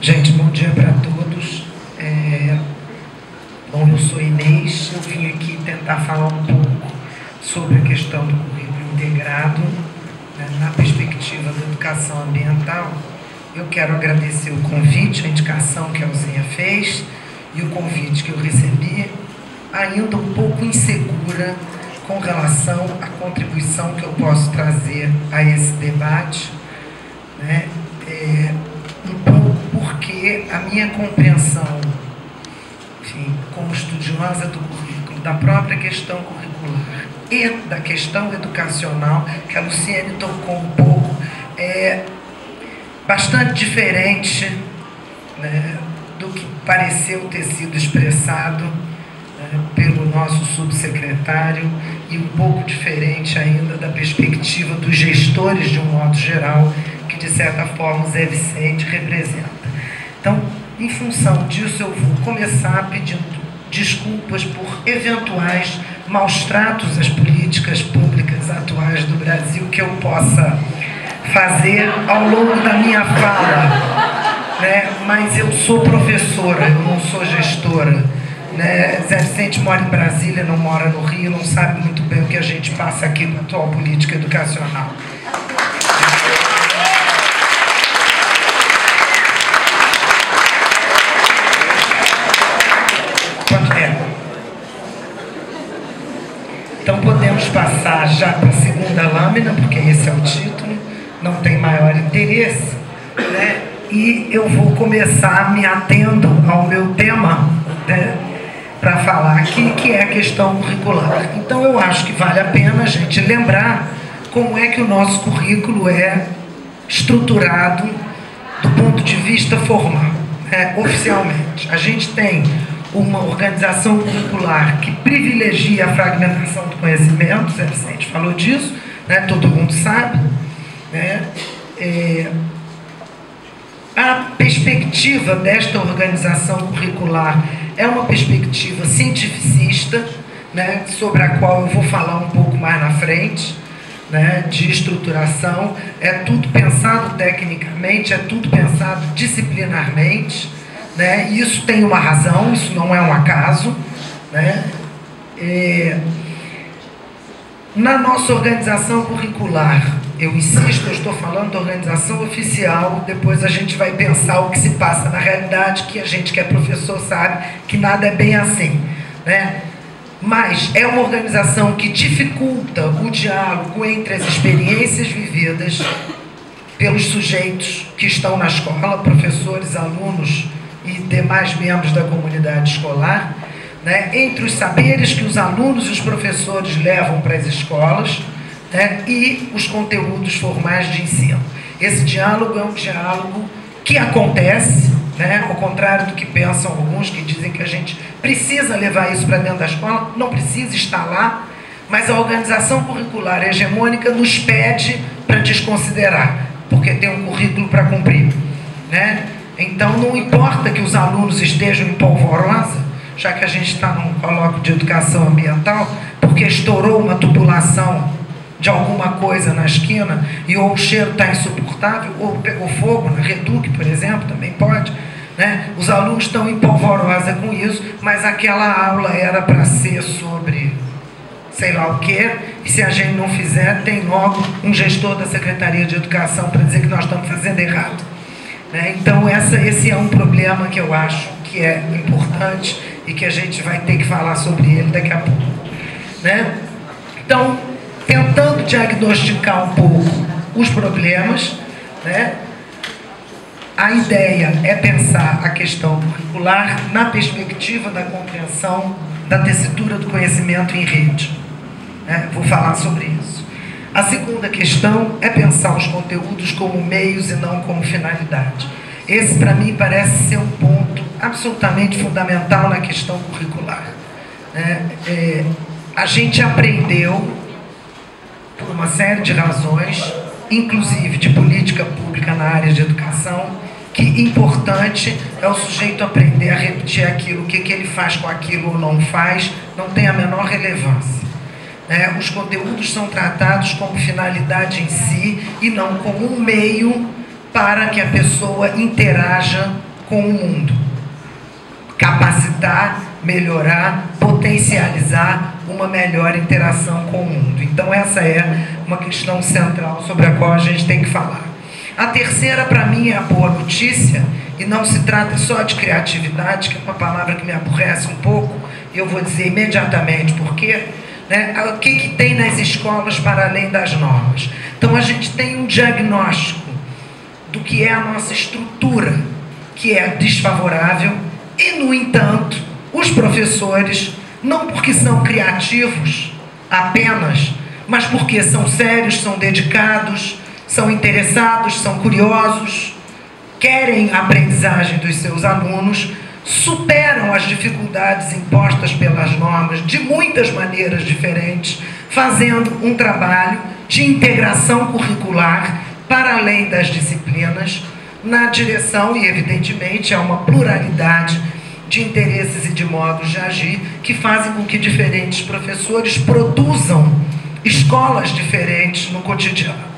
Gente, bom dia para todos. Bom, eu sou Inês, eu vim aqui tentar falar um pouco sobre a questão do currículo integrado, né, na perspectiva da educação ambiental. Eu quero agradecer o convite, a indicação que a Alzinha fez e o convite que eu recebi, ainda um pouco insegura com relação à contribuição que eu posso trazer a esse debate, né, um pouco porque a minha compreensão, enfim, como estudiosa do currículo, da própria questão curricular e da questão educacional, que a Luciene tocou um pouco, é bastante diferente, né, do que pareceu ter sido expressado, né, pelo nosso subsecretário, e um pouco diferente ainda da perspectiva dos gestores, de um modo geral, que de certa forma o Zé Vicente representa. Então, em função disso, eu vou começar pedindo desculpas por eventuais maus tratos às políticas públicas atuais do Brasil que eu possa fazer ao longo da minha fala, né? Mas eu sou professora, eu não sou gestora, né? Zé Vicente mora em Brasília, não mora no Rio, não sabe muito bem o que a gente passa aqui com a atual política educacional. Então podemos passar já para a segunda lâmina, porque esse é o título, não tem maior interesse, né? E eu vou começar me atendo ao meu tema, né, para falar aqui, que é a questão curricular. Então eu acho que vale a pena a gente lembrar como é que o nosso currículo é estruturado do ponto de vista formal, né? Oficialmente. A gente tem uma organização curricular que privilegia a fragmentação do conhecimento, Zé Vicente falou disso, né? Todo mundo sabe, né? A perspectiva desta organização curricular é uma perspectiva cientificista, né? Sobre a qual eu vou falar um pouco mais na frente, né? De estruturação. É tudo pensado tecnicamente, é tudo pensado disciplinarmente, né? Isso tem uma razão, isso não é um acaso, né? Na nossa organização curricular, eu insisto, eu estou falando da organização oficial, depois a gente vai pensar o que se passa na realidade, que a gente que é professor sabe que nada é bem assim, né? Mas é uma organização que dificulta o diálogo entre as experiências vividas pelos sujeitos que estão na escola, professores, alunos e demais membros da comunidade escolar, né, entre os saberes que os alunos e os professores levam para as escolas, né, e os conteúdos formais de ensino. Esse diálogo é um diálogo que acontece, né, ao contrário do que pensam alguns que dizem que a gente precisa levar isso para dentro da escola, não precisa estar lá, mas a organização curricular hegemônica nos pede para desconsiderar, porque tem um currículo para cumprir, né? Então, não importa que os alunos estejam em polvorosa, já que a gente está num colóquio de educação ambiental, porque estourou uma tubulação de alguma coisa na esquina e ou o cheiro está insuportável, ou pegou fogo na Reduc, por exemplo, também pode, né? Os alunos estão em polvorosa com isso, mas aquela aula era para ser sobre sei lá o quê, e se a gente não fizer, tem logo um gestor da Secretaria de Educação para dizer que nós estamos fazendo errado. Então esse é um problema que eu acho que é importante e que a gente vai ter que falar sobre ele daqui a pouco, né? Então, tentando diagnosticar um pouco os problemas, né? A ideia é pensar a questão curricular na perspectiva da compreensão da tessitura do conhecimento em rede, né? Vou falar sobre isso. A segunda questão é pensar os conteúdos como meios e não como finalidade. Esse, para mim, parece ser um ponto absolutamente fundamental na questão curricular. A gente aprendeu, por uma série de razões, inclusive de política pública na área de educação, que importante é o sujeito aprender a repetir aquilo, o que ele faz com aquilo ou não faz, não tem a menor relevância. Os conteúdos são tratados como finalidade em si e não como um meio para que a pessoa interaja com o mundo. Capacitar, melhorar, potencializar uma melhor interação com o mundo. Então essa é uma questão central sobre a qual a gente tem que falar. A terceira, para mim, é a boa notícia, e não se trata só de criatividade, que é uma palavra que me aborrece um pouco, e eu vou dizer imediatamente por quê. Né? O que tem nas escolas para além das normas? Então a gente tem um diagnóstico do que é a nossa estrutura, que é desfavorável, e no entanto, os professores, não porque são criativos apenas, mas porque são sérios, são dedicados, são interessados, são curiosos, querem a aprendizagem dos seus alunos, superam as dificuldades impostas pelas normas de muitas maneiras diferentes, fazendo um trabalho de integração curricular para além das disciplinas, na direção, e evidentemente há uma pluralidade de interesses e de modos de agir que fazem com que diferentes professores produzam escolas diferentes no cotidiano.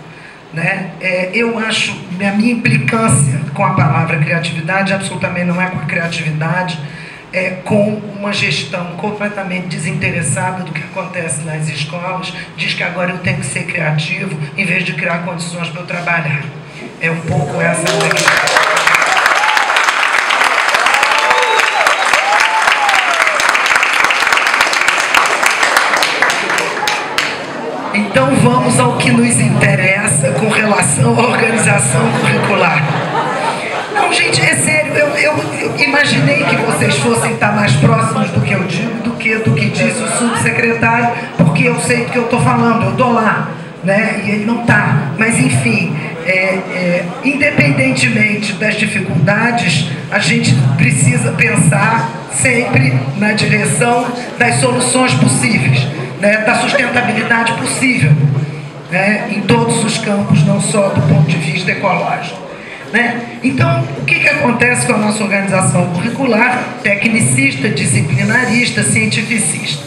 Né? Eu acho, a minha implicância com a palavra criatividade absolutamente não é com a criatividade, é com uma gestão completamente desinteressada do que acontece nas escolas. Diz que agora eu tenho que ser criativo em vez de criar condições para eu trabalhar. É um pouco essa a minha questão. Então vamos ao que nos interessa com relação à organização curricular. Não, gente, é sério, eu imaginei que vocês fossem estar mais próximos do que eu digo, do que disse o subsecretário, porque eu sei do que eu estou falando, eu estou lá, né? E ele não está. Mas enfim, independentemente das dificuldades, a gente precisa pensar sempre na direção das soluções possíveis, né, da sustentabilidade possível, né, em todos os campos, não só do ponto de vista ecológico. Né? Então, o que acontece com a nossa organização curricular, tecnicista, disciplinarista, cientificista?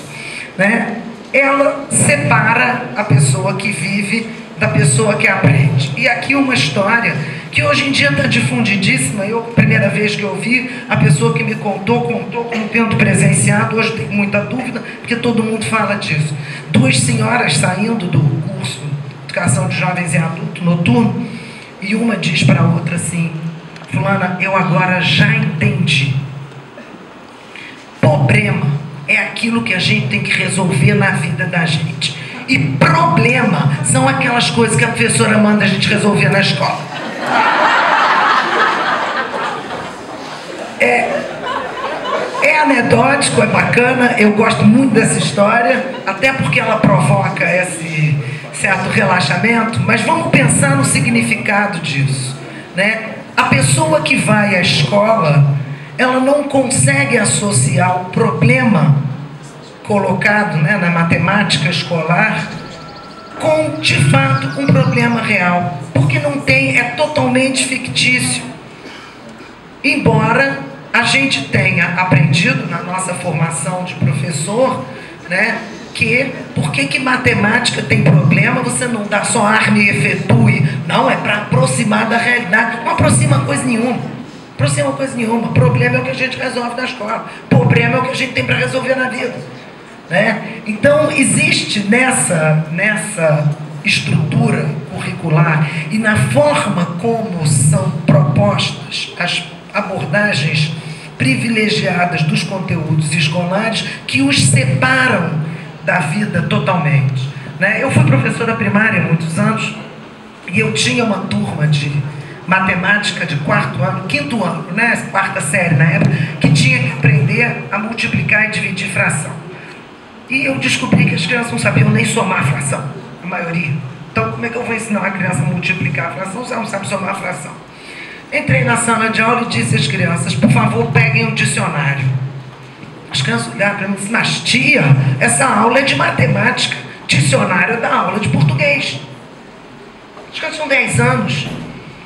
Né? Ela separa a pessoa que vive da pessoa que aprende. E aqui uma história que hoje em dia está difundidíssima. Eu, primeira vez que eu vi, a pessoa que me contou, como tendo presenciado, hoje tenho muita dúvida, porque todo mundo fala disso. Duas senhoras saindo do curso de Educação de Jovens e Adultos noturno, e uma diz para a outra assim: fulana, eu agora já entendi. Problema é aquilo que a gente tem que resolver na vida da gente. E problema são aquelas coisas que a professora manda a gente resolver na escola. É anedótico, é bacana, eu gosto muito dessa história, até porque ela provoca esse certo relaxamento, mas vamos pensar no significado disso, né? A pessoa que vai à escola, ela não consegue associar o problema colocado, né, na matemática escolar com, de fato, um problema real, porque não tem, é totalmente fictício. Embora a gente tenha aprendido na nossa formação de professor, né, que por que matemática tem problema, você não dá só arma e efetue. Não, é para aproximar da realidade. Não aproxima coisa nenhuma. Aproxima coisa nenhuma. Problema é o que a gente resolve na escola. Problema é o que a gente tem para resolver na vida. Né? Então, existe nessa estrutura curricular e na forma como são propostas as abordagens privilegiadas dos conteúdos escolares que os separam da vida totalmente. Né? Eu fui professora primária há muitos anos e eu tinha uma turma de matemática de quinto ano, né? Quarta série na época, que tinha que aprender a multiplicar e dividir fração. E eu descobri que as crianças não sabiam nem somar a fração, a maioria. Então, como é que eu vou ensinar a criança a multiplicar a fração se ela não sabe somar a fração? Entrei na sala de aula e disse às crianças: por favor, peguem um dicionário. As crianças olharam para mim e disseram: mas tia, essa aula é de matemática, dicionário é da aula de português. As crianças tinham 10 anos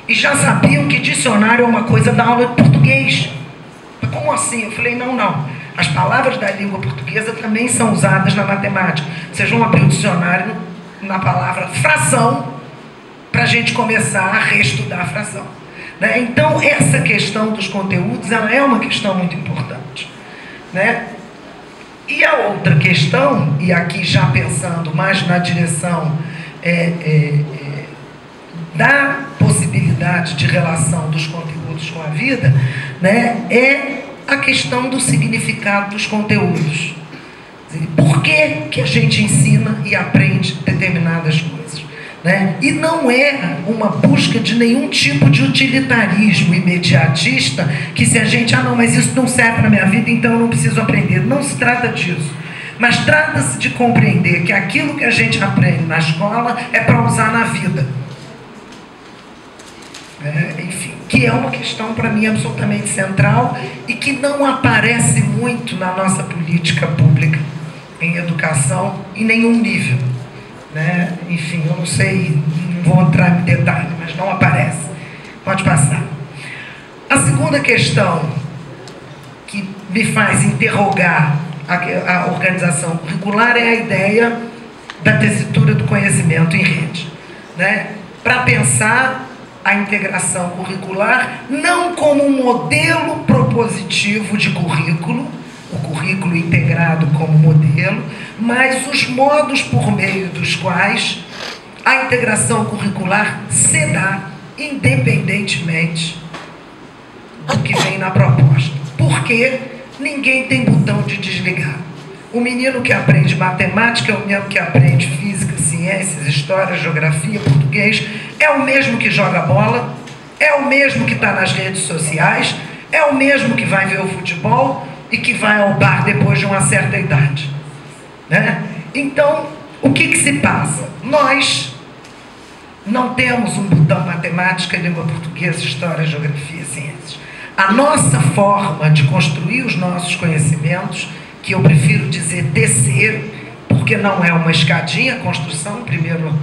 e já sabiam que dicionário é uma coisa da aula de português. Mas como assim? Eu falei: não. As palavras da língua portuguesa também são usadas na matemática. Vocês vão abrir o dicionário na palavra fração para a gente começar a reestudar a fração. né? Então, essa questão dos conteúdos, ela é uma questão muito importante, né? E a outra questão, e aqui já pensando mais na direção da possibilidade de relação dos conteúdos com a vida, né, é a questão do significado dos conteúdos. Por que a gente ensina e aprende determinadas coisas, né? E não é uma busca de nenhum tipo de utilitarismo imediatista, que se a gente, não, mas isso não serve para a minha vida, então eu não preciso aprender. Não se trata disso. Mas trata-se de compreender que aquilo que a gente aprende na escola é para usar na vida. Enfim, que é uma questão para mim absolutamente central e que não aparece muito na nossa política pública em educação em nenhum nível, né? Enfim, eu não sei, não vou entrar em detalhe, mas não aparece. Pode passar. A segunda questão que me faz interrogar a organização curricular é a ideia da tessitura do conhecimento em rede, né? Para pensar a integração curricular não como um modelo propositivo de currículo, o currículo integrado como modelo, mas os modos por meio dos quais a integração curricular se dá independentemente do que vem na proposta. Porque ninguém tem botão de desligar. O menino que aprende matemática é o mesmo que aprende física, ciências, história, geografia, português, é o mesmo que joga bola, é o mesmo que está nas redes sociais, é o mesmo que vai ver o futebol e que vai ao bar depois de uma certa idade, né? Então, o que se passa? Nós não temos um botão matemática, língua portuguesa, história, geografia, ciências. A nossa forma de construir os nossos conhecimentos, que eu prefiro dizer tecer, porque não é uma escadinha, a construção, primeiro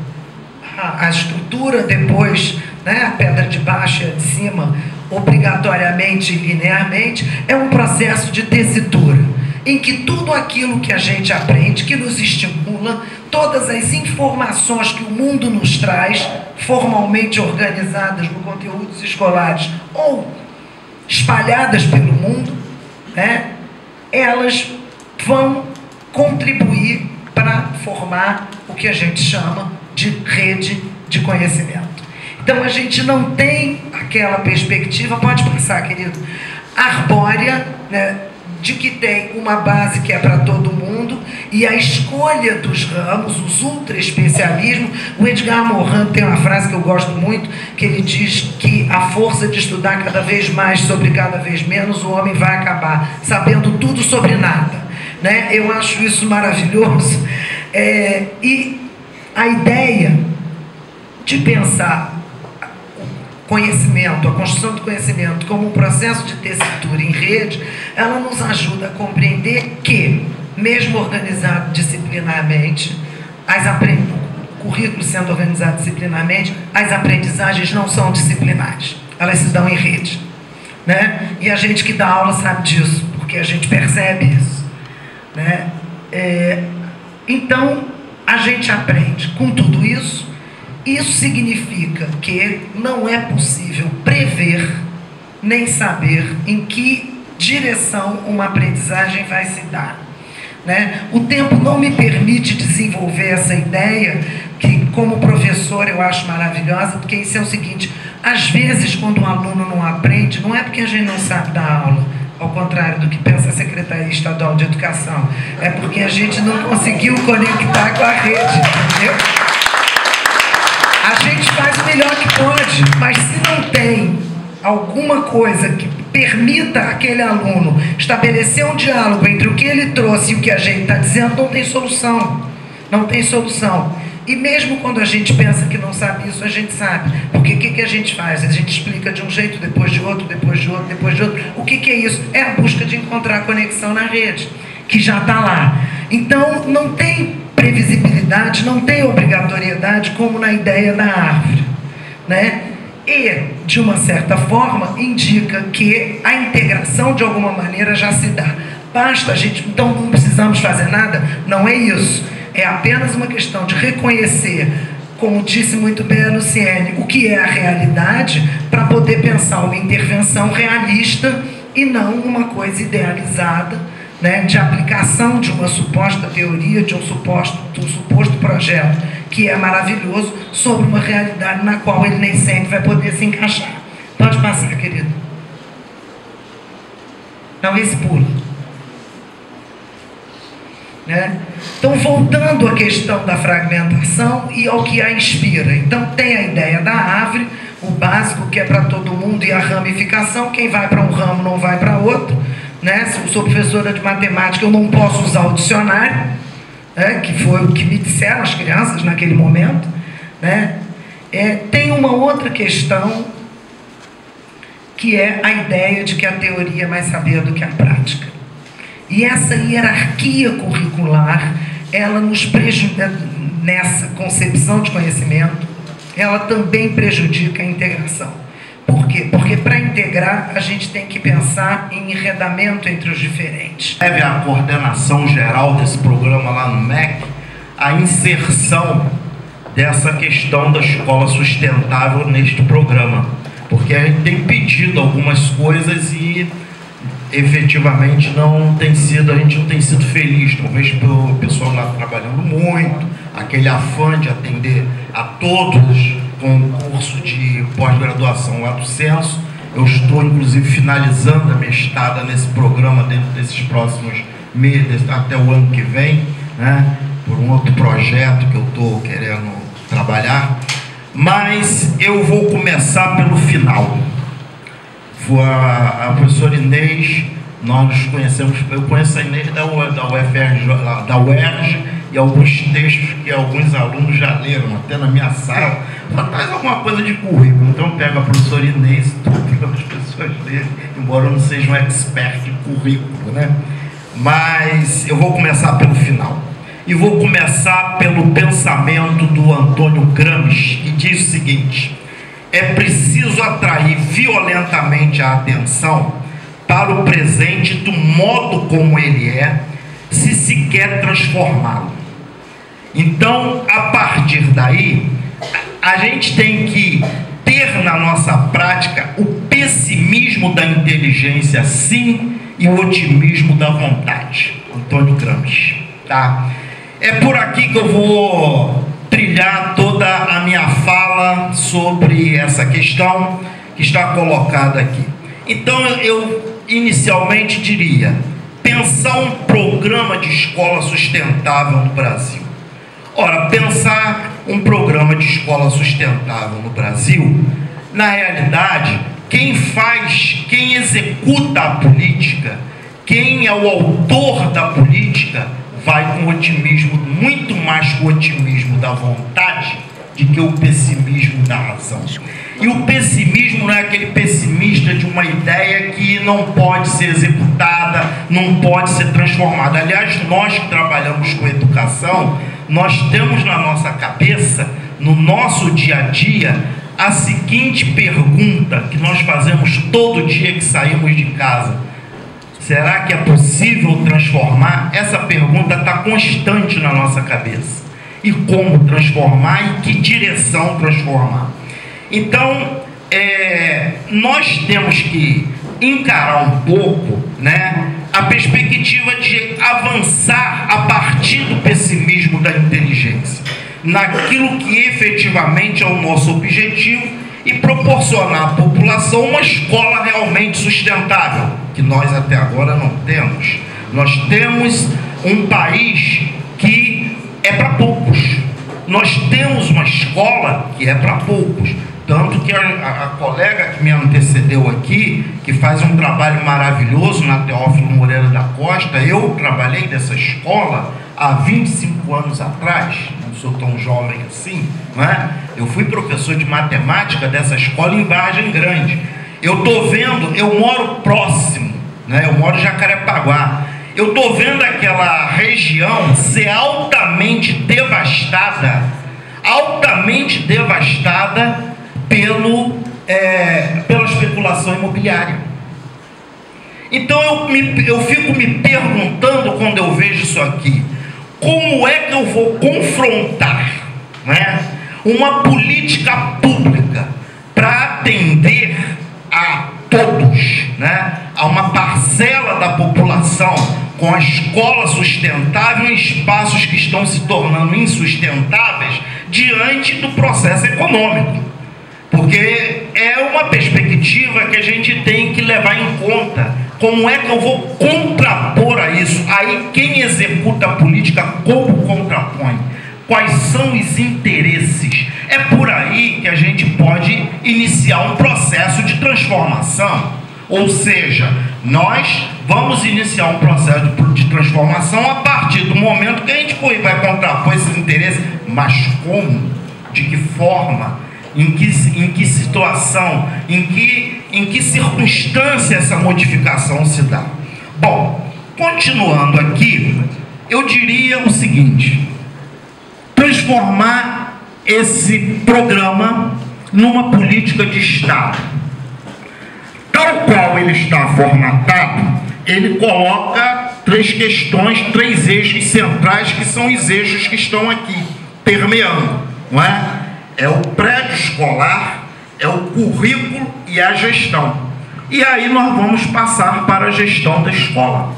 a estrutura, depois, né, a pedra de baixo e a de cima, obrigatoriamente e linearmente, é um processo de tessitura, em que tudo aquilo que a gente aprende, que nos estimula, todas as informações que o mundo nos traz, formalmente organizadas no conteúdos escolares ou espalhadas pelo mundo, né, elas vão contribuir para formar o que a gente chama de rede de conhecimento. Então a gente não tem aquela perspectiva, pode passar, querido, arbórea, né, de que tem uma base que é para todo mundo e a escolha dos ramos, os ultra especialismos. O Edgar Morin tem uma frase que eu gosto muito, que ele diz que a força de estudar cada vez mais sobre cada vez menos, o homem vai acabar sabendo tudo sobre nada, né? Eu acho isso maravilhoso. E a ideia de pensar conhecimento, a construção do conhecimento como um processo de tessitura em rede, ela nos ajuda a compreender que, mesmo organizado disciplinarmente, o currículo sendo organizado disciplinarmente, as aprendizagens não são disciplinares, elas se dão em rede, né? E a gente que dá aula sabe disso, porque a gente percebe isso, né? Então, a gente aprende com tudo isso. Isso significa que não é possível prever nem saber em que direção uma aprendizagem vai se dar, né? O tempo não me permite desenvolver essa ideia, que como professor eu acho maravilhosa, porque isso é o seguinte: às vezes quando um aluno não aprende, não é porque a gente não sabe dar aula, ao contrário do que pensa a Secretaria Estadual de Educação, é porque a gente não conseguiu conectar com a rede, entendeu? A gente faz o melhor que pode, mas se não tem alguma coisa que permita aquele aluno estabelecer um diálogo entre o que ele trouxe e o que a gente está dizendo, não tem solução. Não tem solução. E mesmo quando a gente pensa que não sabe isso, a gente sabe. Porque o que a gente faz? A gente explica de um jeito, depois de outro, depois de outro, depois de outro. O que é isso? É a busca de encontrar conexão na rede, que já está lá. Então, não tem previsibilidade, não tem obrigatoriedade como na ideia da árvore, né? E, de uma certa forma, indica que a integração, de alguma maneira, já se dá. Basta a gente, então não precisamos fazer nada? Não é isso. É apenas uma questão de reconhecer como disse muito bem a Luciene, o que é a realidade para poder pensar uma intervenção realista e não uma coisa idealizada, né, de aplicação de uma suposta teoria, de um suposto projeto que é maravilhoso sobre uma realidade na qual ele nem sempre vai poder se encaixar. Pode passar, querido. Não, esse pula. Né? Então, voltando à questão da fragmentação e ao que a inspira. Então, tem a ideia da árvore, o básico que é para todo mundo, e a ramificação, quem vai para um ramo não vai para outro. Né? Se eu sou professora de matemática, eu não posso usar o dicionário, né? Que foi o que me disseram as crianças naquele momento. Né? Tem uma outra questão, que é a ideia de que a teoria é mais saber do que a prática. E essa hierarquia curricular, ela nos prejudica, nessa concepção de conhecimento, ela também prejudica a integração. Por quê? Porque para integrar, a gente tem que pensar em enredamento entre os diferentes. Deve a coordenação geral desse programa lá no MEC, a inserção dessa questão da escola sustentável neste programa. Porque a gente tem pedido algumas coisas e efetivamente a gente não tem sido feliz, talvez pelo pessoal lá trabalhando muito, aquele afã de atender a todos com o curso de pós-graduação lá do Censo. Eu estou inclusive finalizando a minha estada nesse programa dentro desses próximos meses, até o ano que vem, né, por um outro projeto que eu estou querendo trabalhar. Mas eu vou começar pelo final. A professora Inês, nós nos conhecemos, eu conheço a Inês da UFRJ, da UERJ, e alguns textos que alguns alunos já leram, até na minha sala, só traz alguma coisa de currículo. Então eu pego a professora Inês e tudo para as pessoas lerem, embora eu não seja um expert em currículo, né? Mas eu vou começar pelo final. E vou começar pelo pensamento do Antônio Gramsci, que diz o seguinte: é preciso atrair violentamente a atenção para o presente do modo como ele é, se quer transformá-lo. Então, a partir daí, a gente tem que ter na nossa prática o pessimismo da inteligência, sim, e o otimismo da vontade. Antônio Gramsci, tá? É por aqui que eu vou trilhar toda a minha fala sobre essa questão que está colocada aqui. Então, eu inicialmente diria: pensar um programa de escola sustentável no Brasil. Ora, pensar um programa de escola sustentável no Brasil, na realidade, quem executa a política, quem é o autor da política, vai com otimismo, muito mais com o otimismo da vontade do que o pessimismo da razão. E o pessimismo não é aquele pessimista de uma ideia que não pode ser executada, não pode ser transformada. Aliás, nós que trabalhamos com educação, nós temos na nossa cabeça, no nosso dia a dia, a seguinte pergunta que nós fazemos todo dia que saímos de casa: será que é possível transformar? Essa pergunta está constante na nossa cabeça. E como transformar e que direção transformar? Então, nós temos que encarar um pouco, né, a perspectiva de avançar a partir do pessimismo da inteligência, naquilo que efetivamente é o nosso objetivo, e proporcionar à população uma escola realmente sustentável, que nós até agora não temos. Nós temos um país que é para poucos. Nós temos uma escola que é para poucos. Tanto que a colega que me antecedeu aqui, que faz um trabalho maravilhoso na Teófilo Moreira da Costa, eu trabalhei nessa escola há 25 anos atrás, não sou tão jovem assim, não é? Eu fui professor de matemática dessa escola em Vargem Grande. Eu estou vendo, eu moro próximo, né? Eu moro em Jacarepaguá. Eu estou vendo aquela região ser altamente devastada pela especulação imobiliária. Então eu fico me perguntando, quando eu vejo isso aqui, como é que eu vou confrontar, né, uma política pública para atender a todos, né, a uma parcela da população, com a escola sustentável em espaços que estão se tornando insustentáveis diante do processo econômico. Porque é uma perspectiva que a gente tem que levar em conta. Como é que eu vou contrapor a isso? Aí quem executa a política, como contrapõe? Quais são os interesses? É por aí que a gente pode iniciar um processo de transformação. Ou seja, nós vamos iniciar um processo de transformação a partir do momento que a gente vai contrapor esses interesses. Mas como? De que forma? Em que situação? Em que circunstância essa modificação se dá? Bom, continuando aqui, eu diria o seguinte: transformar esse programa numa política de Estado. Tal qual ele está formatado, ele coloca três questões, três eixos centrais, que são os eixos que estão aqui permeando, não é? É o prédio escolar, é o currículo e a gestão. E aí nós vamos passar para a gestão da escola.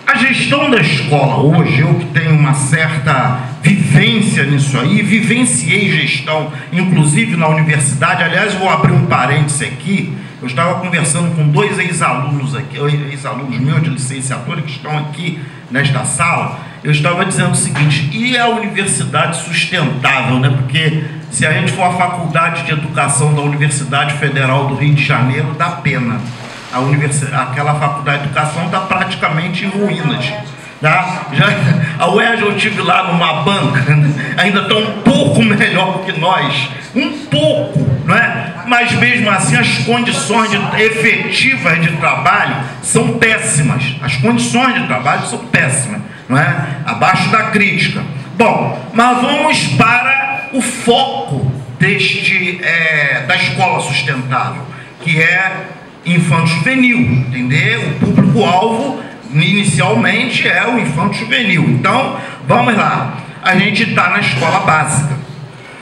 A gestão da escola hoje, eu que tenho uma certa vivência nisso aí, vivenciei gestão, inclusive na universidade. Aliás, vou abrir um parêntese aqui. Eu estava conversando com dois ex-alunos aqui, ex-alunos meus de licenciatura que estão aqui nesta sala. Eu estava dizendo o seguinte: e a universidade sustentável, né? Porque se a gente for à Faculdade de Educação da Universidade Federal do Rio de Janeiro, dá pena. Aquela Faculdade de Educação está praticamente em ruínas. Tá? A UERJ eu estive lá numa banca, ainda está um pouco melhor que nós, um pouco, não é? Mas mesmo assim as condições efetivas de trabalho são péssimas. As condições de trabalho são péssimas, não é? Abaixo da crítica. Bom, mas vamos para o foco da escola sustentável, que é infanto-juvenil, entendeu? O público-alvo inicialmente é o infanto-juvenil. Então, vamos lá. A gente está na escola básica.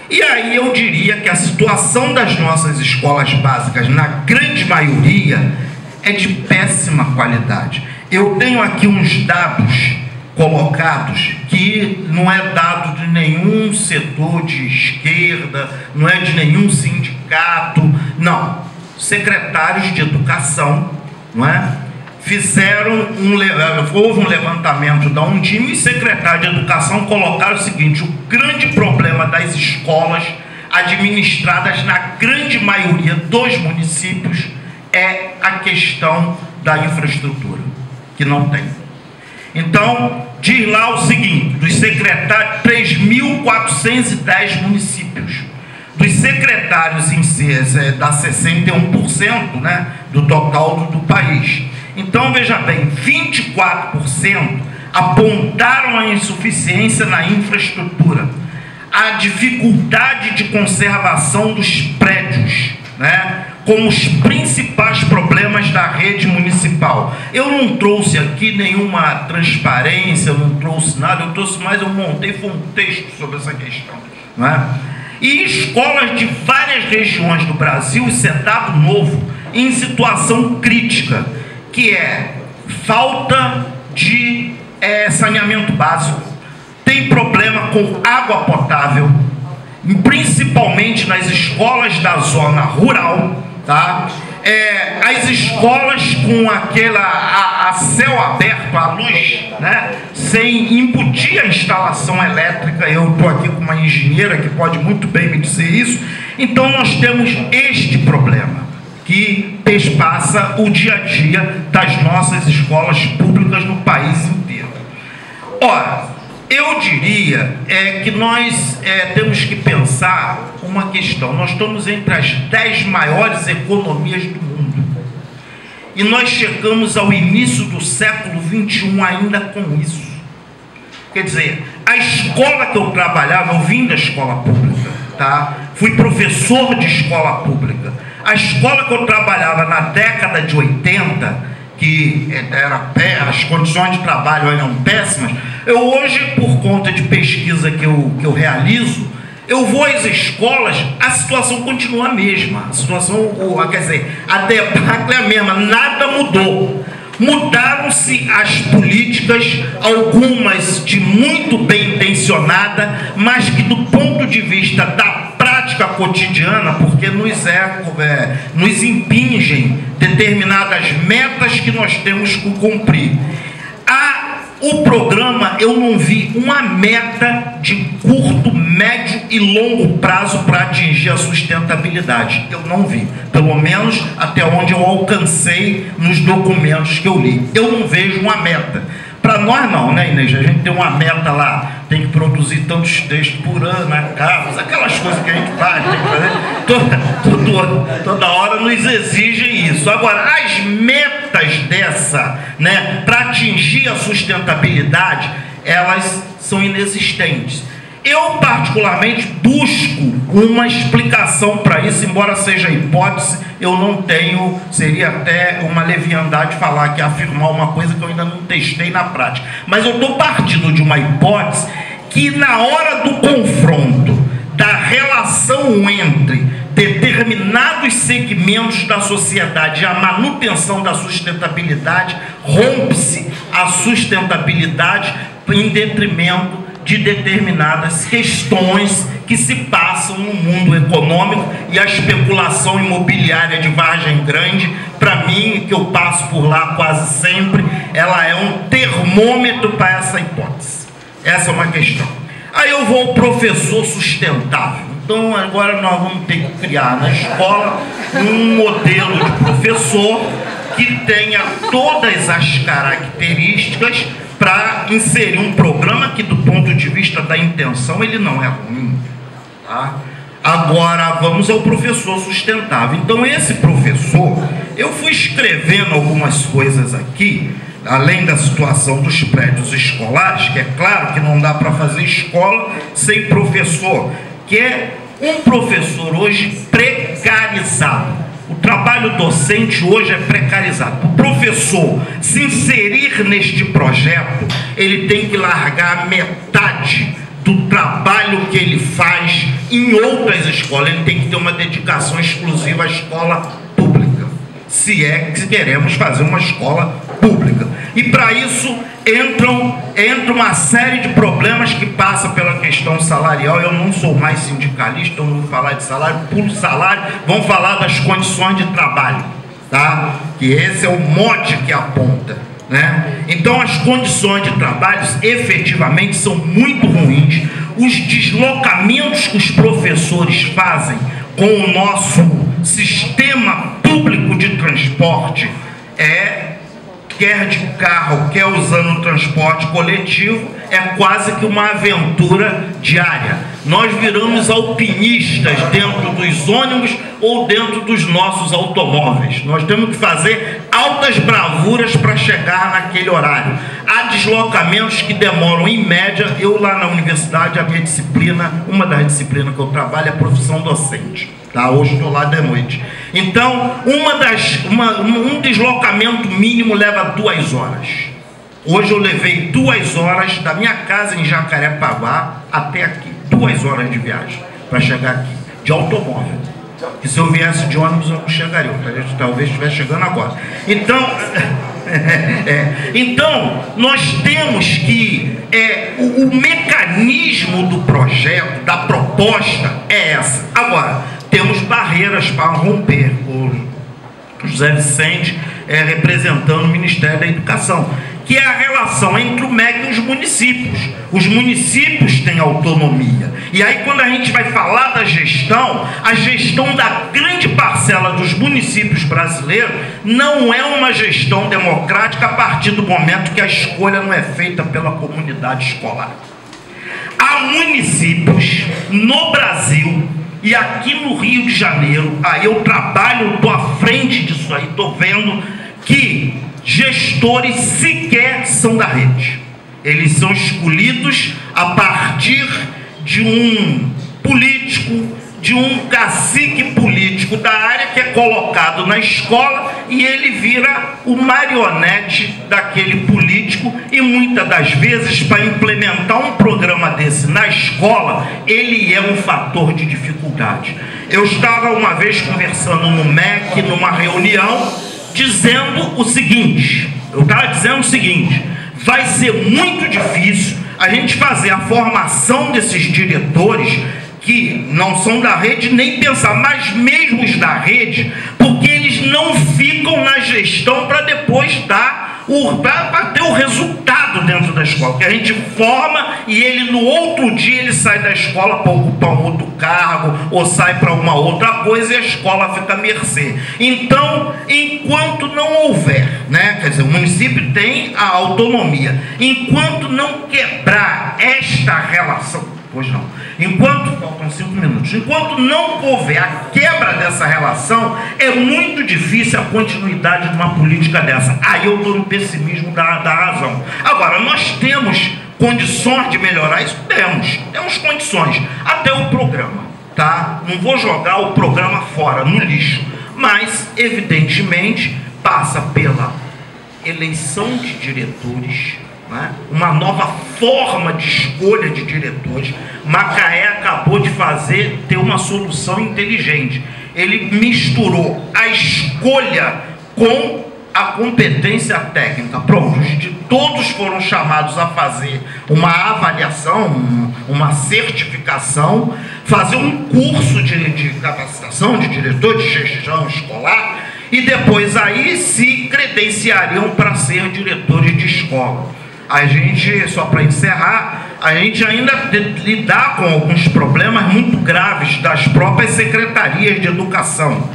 E aí eu diria que a situação das nossas escolas básicas, na grande maioria, é de péssima qualidade. Eu tenho aqui uns dados colocados que não é dado de nenhum setor de esquerda, não é de nenhum sindicato, não. Secretários de educação, não é? Houve um levantamento da Undime e secretários de educação colocaram o seguinte: o grande problema das escolas administradas na grande maioria dos municípios é a questão da infraestrutura, que não tem. Então, diz lá o seguinte: dos secretários, 3.410 municípios, dos secretários em si, dá 61%, né, do total do país. Então, veja bem, 24% apontaram a insuficiência na infraestrutura, a dificuldade de conservação dos prédios, né, como os principais problemas da rede municipal. Eu não trouxe aqui nenhuma transparência, eu não trouxe nada, eu trouxe mais, eu montei, foi um texto sobre essa questão, né? E escolas de várias regiões do Brasil, isso é dado novo, em situação crítica, que é falta de saneamento básico, tem problema com água potável, principalmente nas escolas da zona rural, tá? As escolas com a céu aberto, a luz, né? Sem impedir a instalação elétrica. Eu estou aqui com uma engenheira que pode muito bem me dizer isso. Então nós temos este problema que perpassa o dia a dia das nossas escolas públicas no país inteiro. Ora, eu diria que nós temos que pensar uma questão. Nós estamos entre as 10 maiores economias do mundo. E nós chegamos ao início do século XXI ainda com isso. Quer dizer, a escola que eu trabalhava, eu vim da escola pública, tá? Fui professor de escola pública. A escola que eu trabalhava na década de 80, que as condições de trabalho eram péssimas, eu hoje, por conta de pesquisa que eu realizo, Eu vou às escolas, a situação continua a mesma. A situação, quer dizer, a debacle é a mesma, nada mudou. Mudaram-se as políticas, algumas de muito bem intencionada, mas que do ponto de vista da prática cotidiana, porque nos impingem determinadas metas que nós temos que cumprir. O programa, eu não vi uma meta de curto, médio e longo prazo para atingir a sustentabilidade. Eu não vi, pelo menos até onde eu alcancei nos documentos que eu li. Eu não vejo uma meta. Para nós não, né, Inês? A gente tem uma meta lá, tem que produzir tantos textos por ano, aquelas coisas que a gente faz, tem que fazer, toda hora nos exigem isso. Agora, as metas dessa, né, para atingir a sustentabilidade, elas são inexistentes. Eu, particularmente, busco uma explicação para isso, embora seja hipótese, eu não tenho, seria até uma leviandade falar que afirmar uma coisa que eu ainda não testei na prática. Mas eu estou partindo de uma hipótese que, na hora do confronto, da relação entre determinados segmentos da sociedade e a manutenção da sustentabilidade, rompe-se a sustentabilidade em detrimento de determinadas questões que se passam no mundo econômico, e a especulação imobiliária de Vargem Grande, para mim, que eu passo por lá quase sempre, ela é um termômetro para essa hipótese. Essa é uma questão. Aí eu vou ao professor sustentável. Então agora nós vamos ter que criar na escola um modelo de professor que tenha todas as características para inserir um programa que, do ponto de vista da intenção, ele não é ruim. Tá? Agora, vamos ao professor sustentável. Então, esse professor, eu fui escrevendo algumas coisas aqui, além da situação dos prédios escolares, que é claro que não dá para fazer escola sem professor, que é um professor hoje precarizado. O trabalho docente hoje é precarizado. O professor se inserir neste projeto, ele tem que largar metade do trabalho que ele faz em outras escolas. Ele tem que ter uma dedicação exclusiva à escola pública, se é que queremos fazer uma escola pública. E para isso entra uma série de problemas que passa pela questão salarial. Eu não sou mais sindicalista, eu não vou falar de salário, pulo salário, vamos falar das condições de trabalho, tá? Que esse é o mote que aponta, né? Então as condições de trabalho efetivamente são muito ruins. Os deslocamentos que os professores fazem com o nosso sistema público de transporte quer de carro, quer usando o transporte coletivo, é quase que uma aventura diária. Nós viramos alpinistas dentro dos ônibus ou dentro dos nossos automóveis. Nós temos que fazer altas bravuras para chegar naquele horário. Há deslocamentos que demoram, em média, eu lá na universidade, a minha disciplina, uma das disciplinas que eu trabalho é profissão docente. Tá? Hoje estou lá de noite. Então, um deslocamento mínimo leva 2 horas. Hoje eu levei 2 horas da minha casa em Jacarepaguá até aqui. 2 horas de viagem para chegar aqui, de automóvel. Que se eu viesse de ônibus eu não chegaria, talvez estivesse chegando agora. Então, então nós temos que o mecanismo do projeto, da proposta é essa. Agora, temos barreiras para romper. O José Vicente representando o Ministério da Educação, que é a relação entre o MEC e os municípios. Os municípios têm autonomia. E aí, quando a gente vai falar da gestão, a gestão da grande parcela dos municípios brasileiros não é uma gestão democrática a partir do momento que a escolha não é feita pela comunidade escolar. Há municípios no Brasil e aqui no Rio de Janeiro, aí eu trabalho, estou à frente disso aí, estou vendo que gestores sequer são da rede. Eles são escolhidos a partir de um político, de um cacique político da área que é colocado na escola e ele vira o marionete daquele político, e muitas das vezes, para implementar um programa desse na escola, ele é um fator de dificuldade. Eu estava uma vez conversando no MEC, numa reunião, dizendo o seguinte, vai ser muito difícil a gente fazer a formação desses diretores que não são da rede, nem pensar, mas mesmo os da rede, porque eles não ficam na gestão para depois dar para ter o resultado dentro da escola, que a gente forma e ele no outro dia ele sai da escola para ocupar um outro cargo ou sai para uma outra coisa e a escola fica à mercê. Então, enquanto não houver, né, quer dizer, o município tem a autonomia, enquanto não quebrar esta relação, pois não, faltam 5 minutos, enquanto não houver a quebra dessa relação, é muito difícil a continuidade de uma política dessa. Aí eu estou no pessimismo da razão. Agora, nós temos condições de melhorar isso? Temos condições, até o programa, tá? Não vou jogar o programa fora, no lixo, mas, evidentemente, passa pela eleição de diretores, né? Uma nova forma de escolha de diretores. Macaé acabou de ter uma solução inteligente. Ele misturou a escolha com a competência técnica. Pronto, todos foram chamados a fazer uma avaliação, uma certificação, fazer um curso de capacitação de diretor de gestão escolar e depois aí se credenciariam para ser diretores de escola. A gente, só para encerrar, a gente ainda lidar com alguns problemas muito graves das próprias secretarias de educação.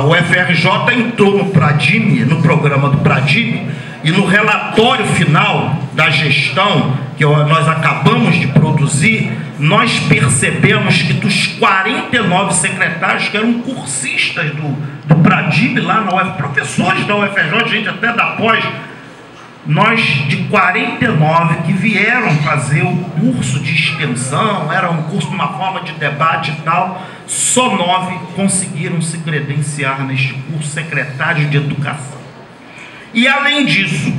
O FRJ entrou no Pradime, no programa do Pradime, e no relatório final da gestão que nós acabamos de produzir, nós percebemos que dos 49 secretários que eram cursistas do Pradime lá na UF, professores da UFRJ, gente até da pós, nós de 49 que vieram fazer o curso de extensão, era um curso, uma forma de debate e tal, só 9 conseguiram se credenciar neste curso, secretários de educação. E além disso,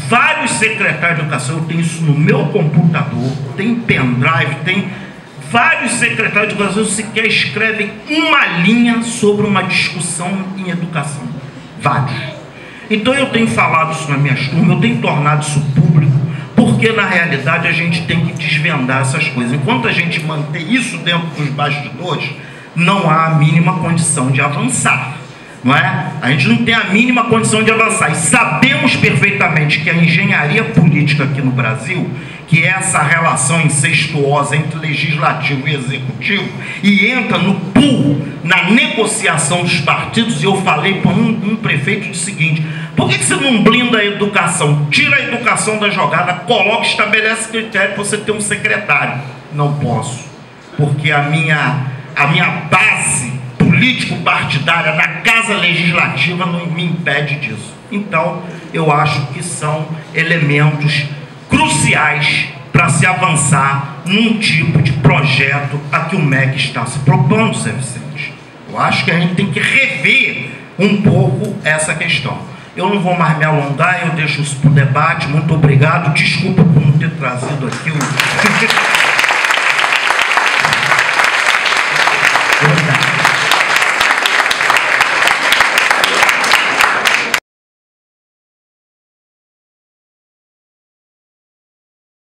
vários secretários de educação, eu tenho isso no meu computador, tem pendrive, tem vários secretários de educação sequer escrevem uma linha sobre uma discussão em educação. Vários. Então eu tenho falado isso na minha turma, eu tenho tornado isso público, porque na realidade a gente tem que desvendar essas coisas. Enquanto a gente manter isso dentro dos bastidores, não há a mínima condição de avançar, não é? A gente não tem a mínima condição de avançar. E sabemos perfeitamente que a engenharia política aqui no Brasil, que é essa relação incestuosa entre legislativo e executivo, e entra no pool, na negociação dos partidos, e eu falei para um prefeito o seguinte: por que você não blinda a educação? Tira a educação da jogada, coloca, estabelece critério para você ter um secretário. Não posso, porque a minha base político-partidária na Casa Legislativa não me impede disso. Então, eu acho que são elementos cruciais para se avançar num tipo de projeto a que o MEC está se propondo, Zé Vicente. Eu acho que a gente tem que rever um pouco essa questão. Eu não vou mais me alongar, eu deixo isso para o debate. Muito obrigado, desculpa por não ter trazido aqui o...